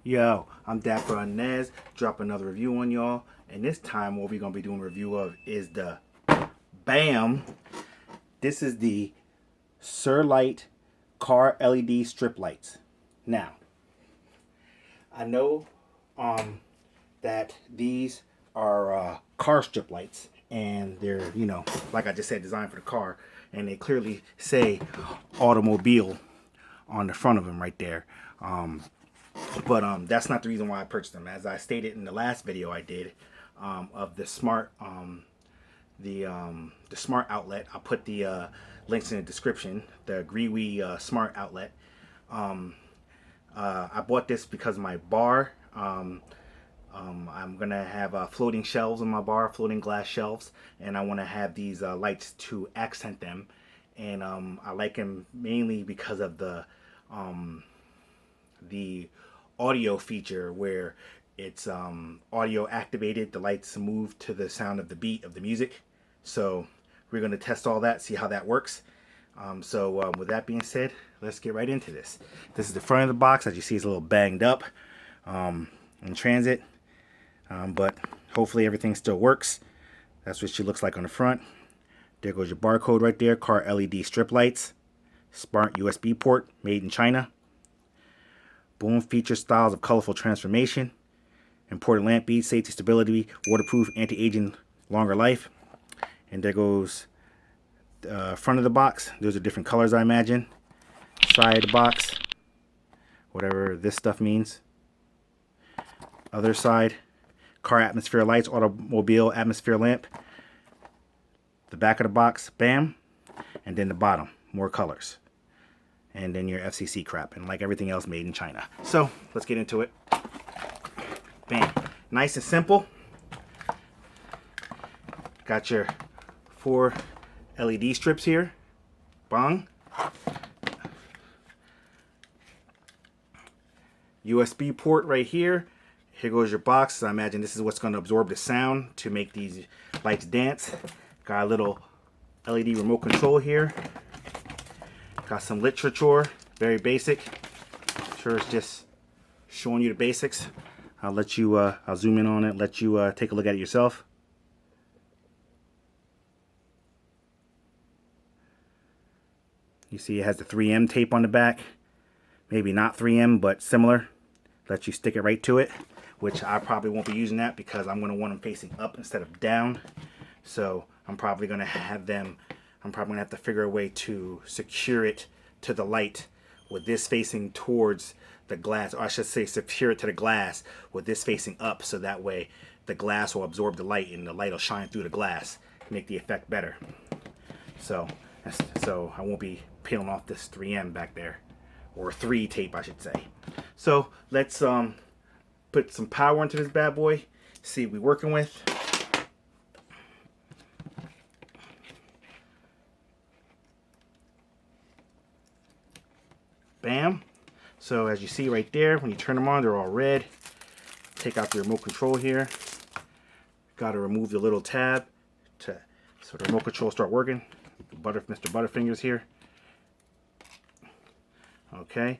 Yo, I'm Dapper on Nez, drop another review on y'all, and this time what we're going to be doing a review of is the BAM. This is the Surlight car LED strip lights. Now, I know that these are car strip lights, and they're, like I just said, designed for the car, and they clearly say automobile on the front of them right there. But that's not the reason why I purchased them. As I stated in the last video I did of the smart the smart outlet, I'll put the links in the description. The Griwi smart outlet. I bought this because my bar. I'm gonna have floating shelves in my bar, floating glass shelves, and I want to have these lights to accent them. And I like them mainly because of the audio feature where it's audio activated. The lights move to the sound of the beat of the music. So we're going to test all that, see how that works. With that being said, let's get right into this. This is the front of the box. As you see, it's a little banged up in transit, but hopefully everything still works. That's what she looks like on the front. There goes your barcode right there. Car LED strip lights. Smart USB port, made in China. Boom, feature styles of colorful transformation. Imported lamp bead, safety, stability, waterproof, anti-aging, longer life. And there goes the front of the box. Those are different colors, I imagine. Side of the box, whatever this stuff means. Other side, car atmosphere lights, automobile atmosphere lamp. The back of the box, BAM. And then the bottom, more colors. And then your FCC crap, and like everything else made in China. So let's get into it. Bam. Nice and simple. Got your 4 LED strips here. Bang. USB port right here. Here goes your box. I imagine this is what's going to absorb the sound to make these lights dance. Got a little LED remote control here. Got some literature, very basic. Sure, it's just showing you the basics. I'll let you, I'll zoom in on it, let you take a look at it yourself. You see it has the 3M tape on the back. Maybe not 3M, but similar. Let you stick it right to it, which I probably won't be using that because I'm going to want them facing up instead of down. So I'm probably going to have them, I'm probably going to have to figure a way to secure it to the light with this facing towards the glass, or I should say secure it to the glass with this facing up, so that way the glass will absorb the light and the light will shine through the glass, make the effect better. So I won't be peeling off this 3M back there, or 3 tape I should say. So let's put some power into this bad boy, see what we're working with. Bam. So as you see right there, when you turn them on, they're all red. Take out the remote control here. Got to remove the little tab so the remote control start working. Mr. Butterfingers here. Okay.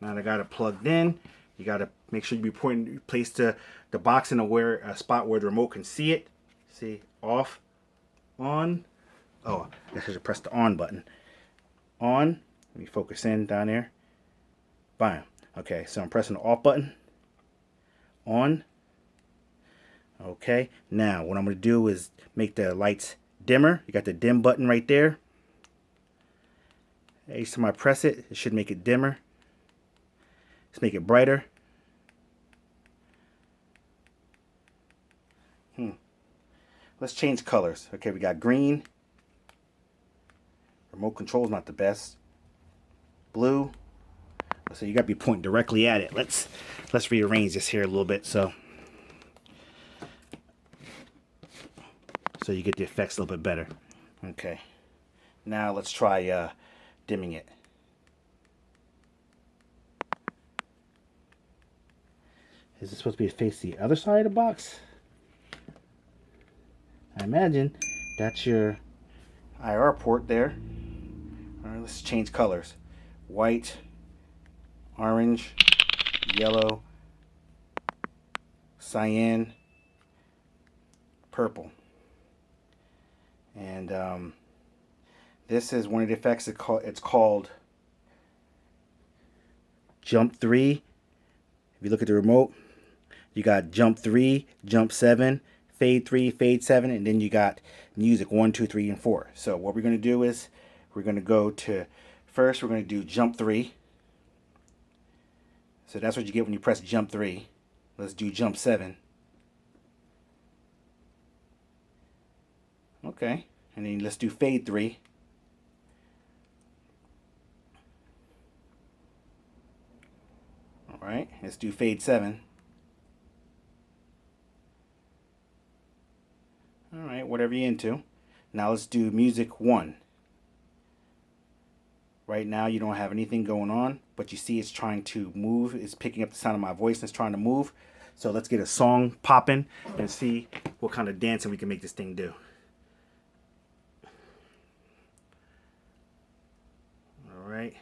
Now I got it plugged in. You got to make sure you place the box in a spot where the remote can see it. See, off, on. Oh, I should press the on button. On. Let me focus in down there. Bam. Okay, so I'm pressing the off button. On. Okay, now what I'm going to do is make the lights dimmer. You got the dim button right there. Each time I press it, it should make it dimmer. Let's make it brighter. Let's change colors. Okay, we got green. Remote control is not the best. Blue. So you got to be pointing directly at it. Let's rearrange this here a little bit so you get the effects a little bit better. Okay. Now let's try dimming it. Is it supposed to be face the other side of the box? I imagine that's your IR port there. All right, let's change colors. White, orange, yellow, cyan, purple. And this is one of the effects. It's called Jump 3. If you look at the remote, you got Jump 3, Jump 7, Fade 3, Fade 7, and then you got music 1, 2, 3, and 4. So what we're going to do is we're going to go to, first we're going to do Jump 3. So that's what you get when you press Jump 3. Let's do Jump 7. Okay, and then let's do Fade 3. Alright, let's do Fade 7. Alright, whatever you're into. Now let's do Music 1. Right now you don't have anything going on, but you see it's trying to move. It's picking up the sound of my voice and it's trying to move. So let's get a song popping and see what kind of dancing we can make this thing do. Alright.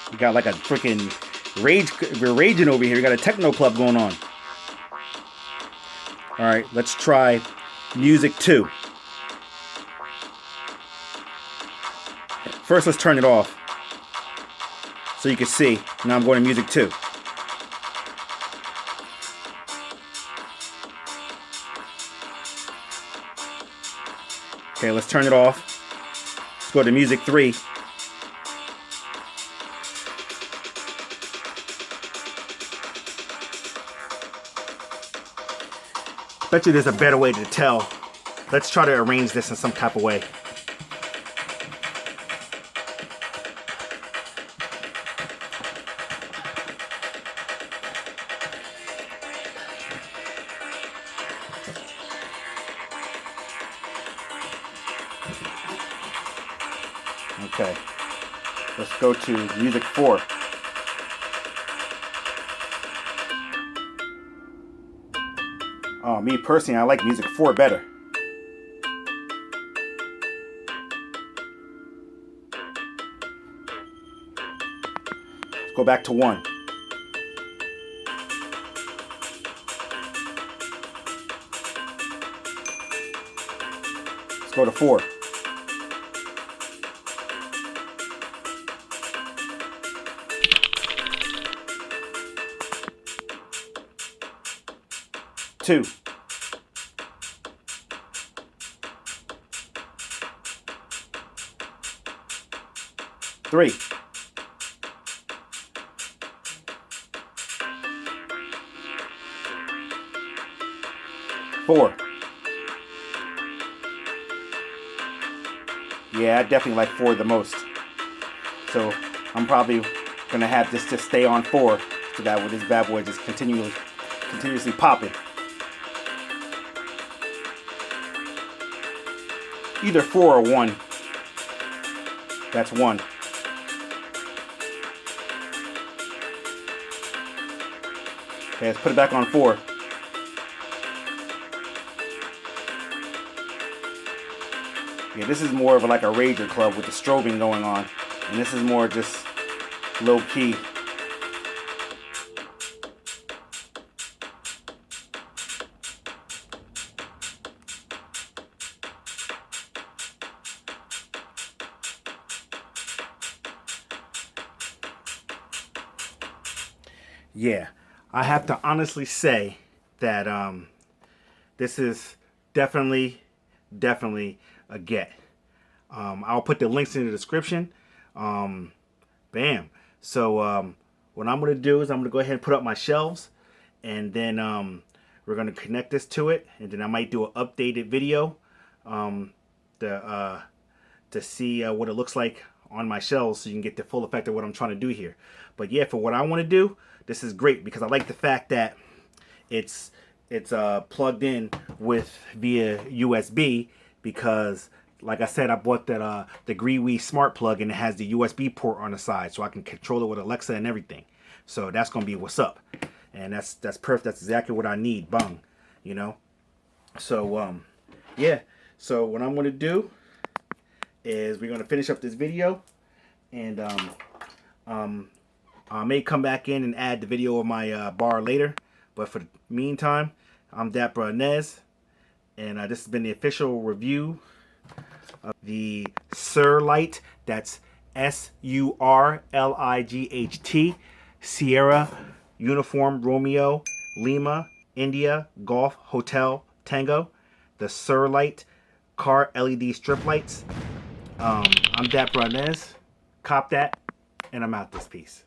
We got like a freaking rage. We're raging over here. We got a techno club going on. All right, let's try Music 2. First, let's turn it off so you can see. Now I'm going to Music 2. Okay, let's turn it off. Let's go to Music 3. Bet you there's a better way to tell. Let's try to arrange this in some type of way. Okay, let's go to Music 4. Me personally, I like Music 4 better. Let's go back to 1. Let's go to 4. Two. 3. 4. Yeah, I definitely like 4 the most. So I'm probably gonna have this just stay on 4 so that with this bad boy just continuously popping. Either 4 or 1. That's 1. Okay, let's put it back on 4. Yeah, this is more of like a rager club with the strobing going on. And this is more just low key. Yeah, I have to honestly say that this is definitely a get. I'll put the links in the description. Bam. So what I'm going to do is I'm going to go ahead and put up my shelves, and then we're going to connect this to it, and then I might do an updated video to see what it looks like on my shells, so you can get the full effect of what I'm trying to do here. But yeah, for what I want to do, this is great because I like the fact that it's plugged in with via USB, because like I said, I bought that the GreeWee smart plug, and it has the USB port on the side, so I can control it with Alexa and everything. So that's gonna be what's up, and that's perfect. That's exactly what I need. Bung, you know. So yeah. So what I'm gonna do is we're gonna finish up this video, and I may come back in and add the video of my bar later. But for the meantime, I'm Nez, and this has been the official review of the Surlight. That's Surlight, Sierra Uniform Romeo Lima India Golf Hotel Tango. The Surlight car LED strip lights. I'm Nez. Cop that, and I'm out this piece.